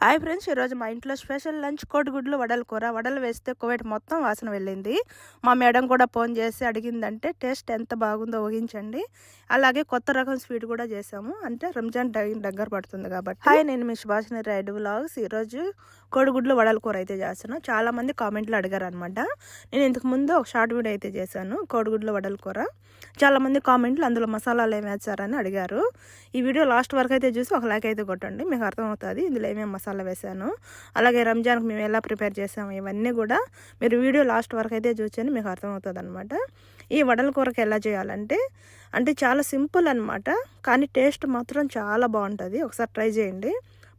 Hi friends, ఈరోజు మా ఇంట్లో స్పెషల్ లంచ్ కోడిగుడ్లు వడల కూర. వడలు వేస్తే కువైట్ మొత్తం వాసన వెళ్ళింది. మా మేడం కూడా ఫోన్ చేసి అడిగిందంటే టేస్ట్ ఎంత బాగుందో ఊహించండి. అలాగే కొత్త రకం స్వీట్ కూడా చేసాము, అంటే రంజాన్ దగ్గర పడుతుంది కాబట్టి. హాయ్, నేను మీ సుభాషిణి రైడ్ వ్లాగ్స్. ఈరోజు కోడిగుడ్లు వడల కూర అయితే చేస్తాను. చాలామంది కామెంట్లు అడిగారు అనమాట. నేను ఇంతకు ముందు ఒక షార్ట్ వీడియో అయితే చేశాను కోడిగుడ్లు వడల కూర. చాలామంది కామెంట్లు అందులో మసాలాలు ఏమి వేస్తారని అడిగారు. ఈ వీడియో లాస్ట్ వరకు అయితే చూసి ఒక లైక్ అయితే కొట్టండి, మీకు అర్థమవుతుంది ఇందులో ఏమేమి మసాలా వేసాను. అలాగే రంజాన్కి మేము ఎలా ప్రిపేర్ చేసాము ఇవన్నీ కూడా మీరు వీడియో లాస్ట్ వరకు అయితే చూసి మీకు అర్థమవుతుంది అనమాట. ఈ వడల కూరకి ఎలా చేయాలంటే చాలా సింపుల్ అనమాట, కానీ టేస్ట్ మాత్రం చాలా బాగుంటుంది. ఒకసారి ట్రై చేయండి.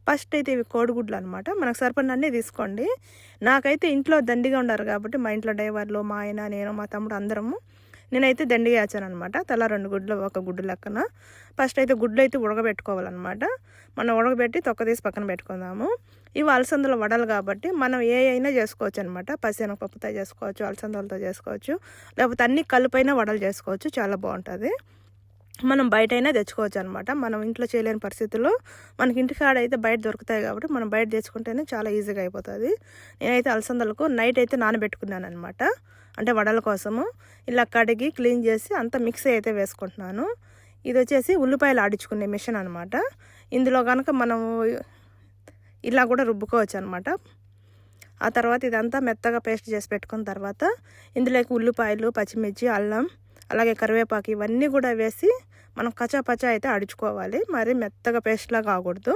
ఫస్ట్ అయితే ఇవి కోడిగుడ్లు అనమాట. మనకు సరిపడినన్నీ తీసుకోండి. నాకైతే ఇంట్లో దండిగా ఉన్నారు కాబట్టి మా ఇంట్లో డ్రైవర్లు, మా ఆయన, నేను, మా తమ్ముడు అందరము నేనైతే దండిగా వేసాను అనమాట. తలా 2 గుడ్లు ఒక గుడ్డు లెక్కన. ఫస్ట్ అయితే గుడ్లు అయితే ఉడకబెట్టుకోవాలన్నమాట. మనం ఉడకబెట్టి తొక్క తీసి పక్కన పెట్టుకుందాము. ఇవి అలసందల వడలు కాబట్టి మనం ఏ అయినా చేసుకోవచ్చు అనమాట. పచ్చిశనగపప్పుతో చేసుకోవచ్చు, అలసందలతో చేసుకోవచ్చు, లేకపోతే అన్ని కలిపైన వడలు చేసుకోవచ్చు. చాలా బాగుంటుంది. మనం బయట అయినా తెచ్చుకోవచ్చు అనమాట. మనం ఇంట్లో చేయలేని పరిస్థితుల్లో మనకి ఇంటికాడ అయితే బయట దొరుకుతాయి కాబట్టి మనం బయట తెచ్చుకుంటేనే చాలా ఈజీగా అయిపోతుంది. నేనైతే అలసందలకు నైట్ అయితే నానబెట్టుకున్నాను అనమాట, అంటే వడల కోసము. ఇలా కడిగి క్లీన్ చేసి అంతా మిక్సీ అయితే వేసుకుంటున్నాను. ఇది వచ్చేసి ఉల్లిపాయలు ఆడించుకునే మిషన్ అనమాట. ఇందులో కనుక మనము ఇలా కూడా రుబ్బుకోవచ్చు అనమాట. ఆ తర్వాత ఇదంతా మెత్తగా పేస్ట్ చేసి పెట్టుకున్న తర్వాత ఇందులోకి ఉల్లిపాయలు, పచ్చిమిర్చి, అల్లం, అలాగే కరివేపాకు ఇవన్నీ కూడా వేసి మనం కచాపచా అయితే ఆడించుకోవాలి. మరి మెత్తగా పేస్ట్లా కాకూడదు.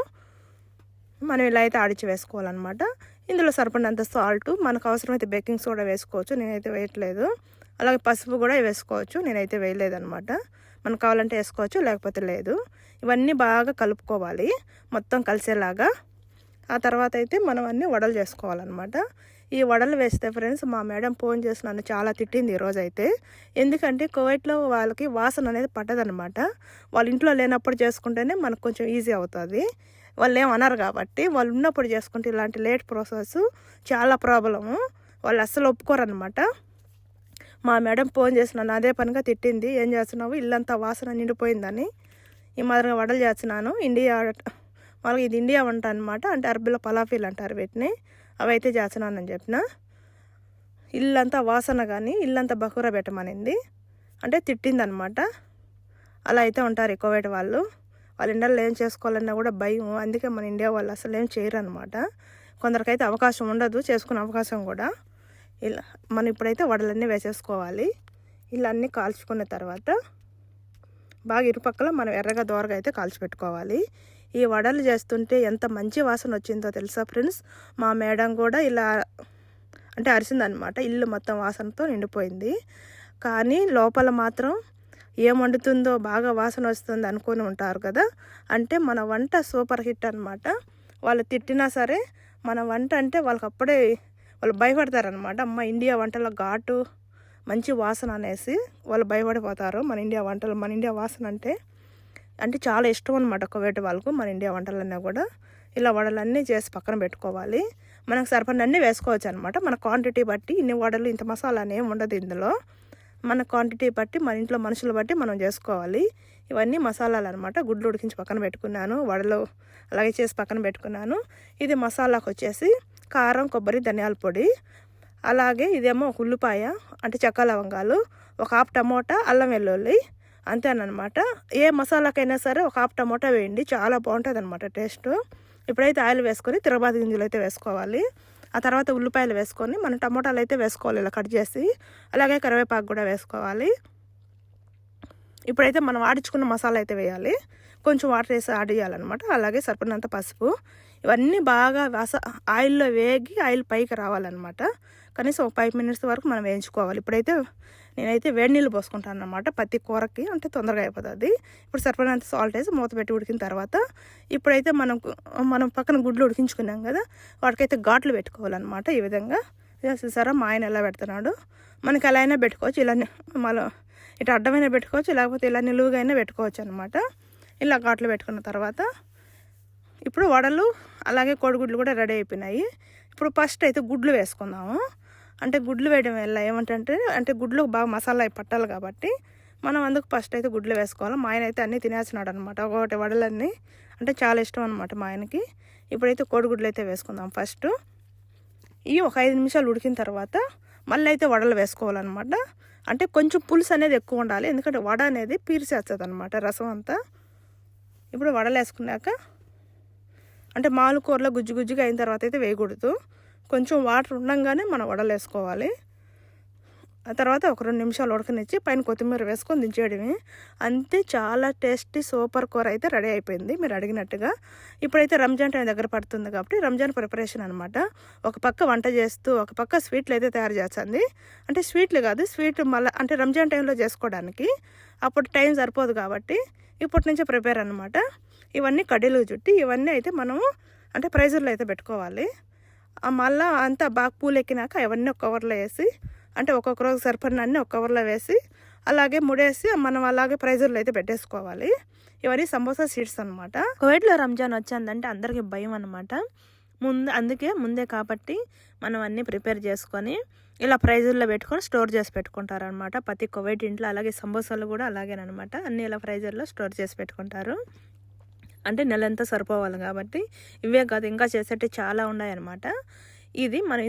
మనం ఇలా అయితే ఆడిచి వేసుకోవాలన్నమాట. ఇందులో సరిపడినంత సాల్ట్, మనకు అవసరమైతే బేకింగ్ సోడా వేసుకోవచ్చు, నేనైతే వేయట్లేదు. అలాగే పసుపు కూడా వేసుకోవచ్చు, నేనైతే వేయలేదన్నమాట. మనకు కావాలంటే వేసుకోవచ్చు, లేకపోతే లేదు. ఇవన్నీ బాగా కలుపుకోవాలి మొత్తం కలిసేలాగా. ఆ తర్వాత అయితే మనం అన్నీ వడలు చేసుకోవాలన్నమాట. ఈ వడలు వేస్తే ఫ్రెండ్స్, మా మేడం ఫోన్ చేసి నన్ను చాలా తిట్టింది ఈరోజైతే. ఎందుకంటే కువైట్లో వాళ్ళకి వాసన అనేది పట్టదనమాట. వాళ్ళ ఇంట్లో లేనప్పుడు చేసుకుంటేనే మనకు కొంచెం ఈజీ అవుతుంది. వాళ్ళు ఏమన్నారు కాబట్టి, వాళ్ళు ఉన్నప్పుడు చేసుకుంటే ఇలాంటి లేట్ ప్రాసెస్ చాలా ప్రాబ్లము. వాళ్ళు అస్సలు ఒప్పుకోరనమాట. మా మేడం ఫోన్ చేసి నన్ను అదే పనిగా తిట్టింది. ఏం చేస్తున్నావు, ఇల్లంతా వాసన నిండిపోయిందని. ఈ మాదిరిగా వడలు చేస్తున్నాను. వాళ్ళకి ఇది ఇండియా వంట అనమాట, అంటే అరబీలో పలాఫీలు అంటారు వీటిని. అవి అయితే చేస్తున్నానని చెప్పిన. ఇల్లంతా వాసన కానీ ఇల్లంతా బకూర పెట్టమనింది, అంటే తిట్టిందనమాట. అలా అయితే ఉంటారు కువైట్ వాళ్ళు. వాళ్ళ ఇండియాలో ఏం చేసుకోవాలన్నా కూడా భయం. అందుకే మన ఇండియా వాళ్ళు అసలు ఏం చేయరు అనమాట. కొందరికైతే అవకాశం ఉండదు, చేసుకునే అవకాశం కూడా. ఇలా మనం ఇప్పుడైతే వడలన్నీ వేసేసుకోవాలి. ఇలా అన్నీ కాల్చుకున్న తర్వాత బాగా ఇరుపక్కల మనం ఎర్రగా దోరగా అయితే కాల్చిపెట్టుకోవాలి. ఈ వడలు చేస్తుంటే ఎంత మంచి వాసన వచ్చిందో తెలుసా ఫ్రెండ్స్. మా మేడం కూడా ఇలా అంటే అరిసిందనమాట. ఇల్లు మొత్తం వాసనతో నిండిపోయింది. కానీ లోపల మాత్రం ఏం వండుతుందో బాగా వాసన వస్తుంది అనుకొని ఉంటారు కదా. అంటే మన వంట సూపర్ హిట్ అనమాట. వాళ్ళు తిట్టినా సరే మన వంట అంటే వాళ్ళకి అప్పుడే వాళ్ళు భయపడతారనమాట. అమ్మ ఇండియా వంటల ఘాటు మంచి వాసన అనేసి వాళ్ళు భయపడిపోతారు. మన ఇండియా వంటలు, మన ఇండియా వాసన అంటే చాలా ఇష్టం అనమాట కువైట్ వాళ్ళకు మన ఇండియా వంటలన్నా కూడా. ఇలా వడలన్నీ చేసి పక్కన పెట్టుకోవాలి. మనకు సరిపడినన్నీ వేసుకోవచ్చు అనమాట. మన క్వాంటిటీ బట్టి ఇన్ని వడలు ఇంత మసాలా అనేమి ఉండదు ఇందులో. మన క్వాంటిటీ బట్టి, మన ఇంట్లో మనుషులు బట్టి మనం చేసుకోవాలి. ఇవన్నీ మసాలాలు అనమాట. గుడ్లు ఉడికించి పక్కన పెట్టుకున్నాను, వడలు అలాగే చేసి పక్కన పెట్టుకున్నాను. ఇది మసాలాకు వచ్చేసి కారం, కొబ్బరి, ధనియాల పొడి, అలాగే ఇదేమో ఒక ఉల్లిపాయ, అంటే చెక్క లవంగాలు, ఒక హాఫ్ టమోటా, అల్లం వెల్లుల్లి, అంతేనమాట. ఏ మసాలాకైనా సరే ఒక హాఫ్ టమోటా వేయండి, చాలా బాగుంటుంది అనమాట టేస్ట్. ఇప్పుడైతే ఆయిల్ వేసుకొని తిరగబాతు గింజలు అయితే వేసుకోవాలి. ఆ తర్వాత ఉల్లిపాయలు వేసుకొని మనం టమోటాలు అయితే వేసుకోవాలి ఇలా కట్ చేసి. అలాగే కరివేపాకు కూడా వేసుకోవాలి. ఇప్పుడైతే మనం ఆడించుకున్న మసాలా అయితే వేయాలి. కొంచెం వాటర్ వేసి ఆడియాలన్నమాట. అలాగే సరిపడినంత పసుపు. ఇవన్నీ బాగా ఆయిల్లో వేగి ఆయిల్ పైకి రావాలన్నమాట. కనీసం ఒక 5 మినిట్స్ వరకు మనం వేయించుకోవాలి. ఇప్పుడైతే నేనైతే వేడి నీళ్ళు పోసుకుంటాను అన్నమాట ప్రతి కూరకి, అంటే తొందరగా అయిపోతుంది. ఇప్పుడు సరిపడినంత సాల్ట్ వేసి మూత పెట్టి ఉడికిన తర్వాత ఇప్పుడైతే మనం పక్కన గుడ్లు ఉడికించుకున్నాం కదా, వాటికైతే ఘాట్లు పెట్టుకోవాలన్నమాట. ఈ విధంగా చూసారా మా ఆయన ఎలా పెడుతున్నాడు. మనకి ఎలా అయినా పెట్టుకోవచ్చు, ఇలా మళ్ళీ ఇటు అడ్డమైనా పెట్టుకోవచ్చు, లేకపోతే ఇలా నిలువుగా అయినా పెట్టుకోవచ్చు అనమాట. ఇలా ఘాట్లు పెట్టుకున్న తర్వాత ఇప్పుడు వడలు అలాగే కోడిగుడ్లు కూడా రెడీ అయిపోయినాయి. ఇప్పుడు ఫస్ట్ అయితే గుడ్లు వేసుకుందాము. అంటే గుడ్లు వేయడం వల్ల అంటే గుడ్లు బాగా మసాలా పట్టాలి కాబట్టి మనం అందుకు ఫస్ట్ అయితే గుడ్లు వేసుకోవాలి. మా ఆయన అయితే అన్నీ తినేస్తున్నాడు అనమాట. ఒకటి వడలన్నీ అంటే చాలా ఇష్టం అనమాట మా ఆయనకి. ఇప్పుడైతే కోడిగుడ్లు అయితే వేసుకుందాం. ఫస్ట్ ఇవి ఒక 5 నిమిషాలు ఉడికిన తర్వాత మళ్ళీ అయితే వడలు వేసుకోవాలన్నమాట. అంటే కొంచెం పులుసు అనేది ఎక్కువ ఉండాలి, ఎందుకంటే వడ అనేది పీల్చేస్తుంది అనమాట రసం అంతా. ఇప్పుడు వడలు వేసుకున్నాక అంటే మాలు కూరలో గుజ్జు గుజ్జుగా అయిన తర్వాత అయితే వేయకూడదు, కొంచెం వాటర్ ఉండగానే మనం వడలు వేసుకోవాలి. ఆ తర్వాత ఒక 2 నిమిషాలు ఉడకనిచ్చి పైన కొత్తిమీర వేసుకొని దించేయడమే. అంతే, చాలా టేస్టీ సూపర్ కూర అయితే రెడీ అయిపోయింది మీరు అడిగినట్టుగా. ఇప్పుడైతే రంజాన్ టైం దగ్గర పడుతుంది కాబట్టి రంజాన్ ప్రిపరేషన్ అనమాట. ఒక పక్క వంట చేస్తూ ఒక పక్క స్వీట్లు అయితే తయారు చేస్తుంది. అంటే స్వీట్లు కాదు, స్వీట్ మళ్ళీ అంటే రంజాన్ టైంలో చేసుకోవడానికి అప్పుడు టైం సరిపోదు కాబట్టి ఇప్పటి నుంచే ప్రిపేర్ అనమాట. ఇవన్నీ కడ్డీలు చుట్టి ఇవన్నీ అయితే మనము అంటే ప్రైజర్లో అయితే పెట్టుకోవాలి. మళ్ళీ అంతా బాగా పూలు ఎక్కినాక అవన్నీ ఒక కవర్లో వేసి అంటే ఒక్కొక్క రోజు సరిపడిన అన్నీ ఒక కవర్లో వేసి అలాగే ముడేసి మనం అలాగే ప్రైజర్లో అయితే పెట్టేసుకోవాలి. ఇవన్నీ సమోసా సీడ్స్ అనమాట. కువైట్లో రంజాన్ వచ్చిందంటే అందరికీ భయం అనమాట. అందుకే ముందే కాబట్టి మనం అన్నీ ప్రిపేర్ చేసుకొని ఇలా ప్రైజర్లో పెట్టుకొని స్టోర్ చేసి పెట్టుకుంటారనమాట ప్రతి కువైట్ ఇంట్లో. అలాగే సమోసాలు కూడా అలాగేనమాట, అన్నీ ఇలా ప్రైజర్లో స్టోర్ చేసి పెట్టుకుంటారు. అంటే నెలంతా సరిపోవాలి కాబట్టి. ఇవే కాదు, ఇంకా చేసేటి చాలా ఉన్నాయన్నమాట. ఇది మనం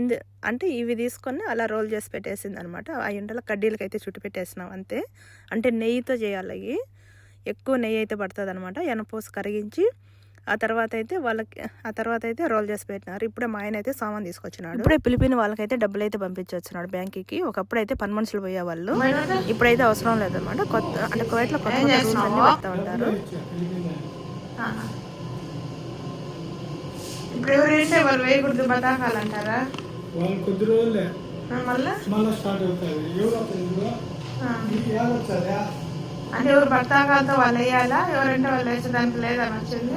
అంటే ఇవి తీసుకొని అలా రోల్ చేసి పెట్టేసింది అనమాట. ఆ ఎండలో కడ్డీలకి అయితే చుట్టు పెట్టేసినాం అంతే. అంటే నెయ్యితో చేయాలి, అవి ఎక్కువ నెయ్యి అయితే పడుతుంది అనమాట. ఎనపోసి కరిగించి ఆ తర్వాత అయితే రోల్ చేసి పెట్టినారు. ఇప్పుడే మా ఆయన అయితే సామాన్ తీసుకొచ్చినాడు. ఇప్పుడే పిలిపిన వాళ్ళకైతే డబ్బులు అయితే పంపించి వచ్చినాడు బ్యాంకుకి. ఒకప్పుడు అయితే పని మనుషులు పోయేవాళ్ళు, ఇప్పుడైతే అవసరం లేదనమాట. అంటే కువైట్లో కొత్త రూల్స్ అన్నీ పెడతా ఉంటారు. ఇప్పుడు ఎవరైతే వాళ్ళు వేయకూడదు బతాకాలంటారా? వాళ్ళు కొద్ది రోజులే మళ్ళీ స్టార్ట్ అవుతాయి. అంటే ఎవరు బతాకాలతో వాళ్ళు వేయాలా, ఎవరంటే వాళ్ళు వేసేదానికి లేదని వచ్చింది.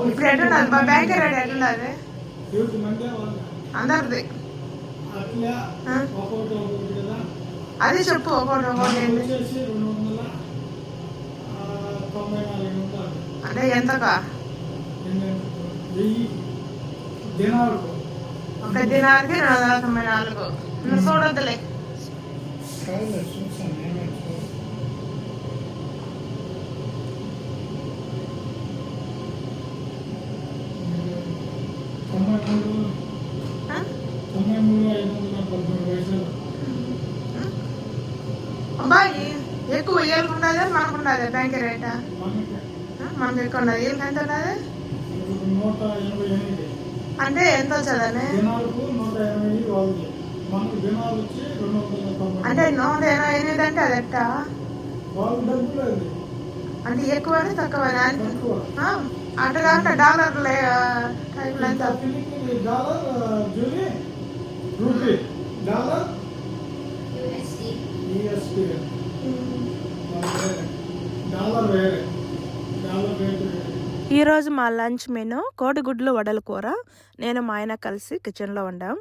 ఇప్పుడు ఎట్టున్నది మా బ్యాంక్ రేట్ ఎట్టున్నది అందరిది? అది చెప్పు ఒక్కొక్కటి అంటే ఎంతకా? ఒక దినానికి 494. చూడొద్దులే. అబ్బాయి ఎక్కువ వీళ్ళకున్నదే మనకున్నదే బ్యాంక్ రేటా? మనకి ఎక్కువ ఉన్నది, వీళ్ళకి ఎంత ఉన్నది? అంటే ఎంత వచ్చేదని? అంటే 188 అంటే అది ఎట్టా? అంటే ఎక్కువని తక్కువని అటు కాకుండా డాలర్లు టైంలో ఎంత? ఈరోజు మా లంచ్ మెనూ కోడిగుడ్లు వడల కూర. నేను మా ఆయన కలిసి కిచెన్లో వండాం.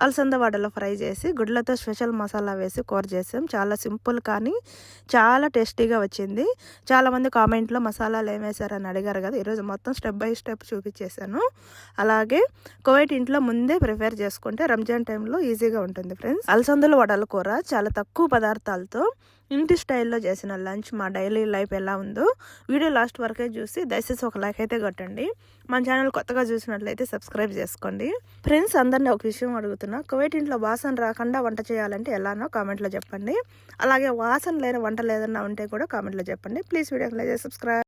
అలసంద వడలు ఫ్రై చేసి గుడ్లతో స్పెషల్ మసాలా వేసి కూర చేసాం. చాలా సింపుల్ కానీ చాలా టేస్టీగా వచ్చింది. చాలామంది కామెంట్లో మసాలాలు ఏం వేసారని అడిగారు కదా, ఈరోజు మొత్తం స్టెప్ బై స్టెప్ చూపించేశాను. అలాగే కువైట్ ఇంట్లో ముందే ప్రిపేర్ చేసుకుంటే రంజాన్ టైంలో ఈజీగా ఉంటుంది ఫ్రెండ్స్. అలసందలు వడల కూర చాలా తక్కువ పదార్థాలతో ఇంటి స్టైల్లో చేసిన లంచ్ మా డైలీ లైఫ్ ఎలా ఉందో వీడియో లాస్ట్ వరకే చూసి దయచేసి ఒక లైక్ అయితే కొట్టండి. మన ఛానల్ కొత్తగా చూసినట్లయితే సబ్స్క్రైబ్ చేసుకోండి. ఫ్రెండ్స్, అందరినీ ఒక విషయం అడుగుతున్నా, కువైట్ ఇంట్లో వాసన రాకుండా వంట చేయాలంటే ఎలానో కామెంట్లో చెప్పండి. అలాగే వాసన లేని వంటలు ఏదన్నా ఉంటే కూడా కామెంట్లో చెప్పండి. ప్లీజ్ వీడియోకి లైక్ చేసి సబ్స్క్రైబ్.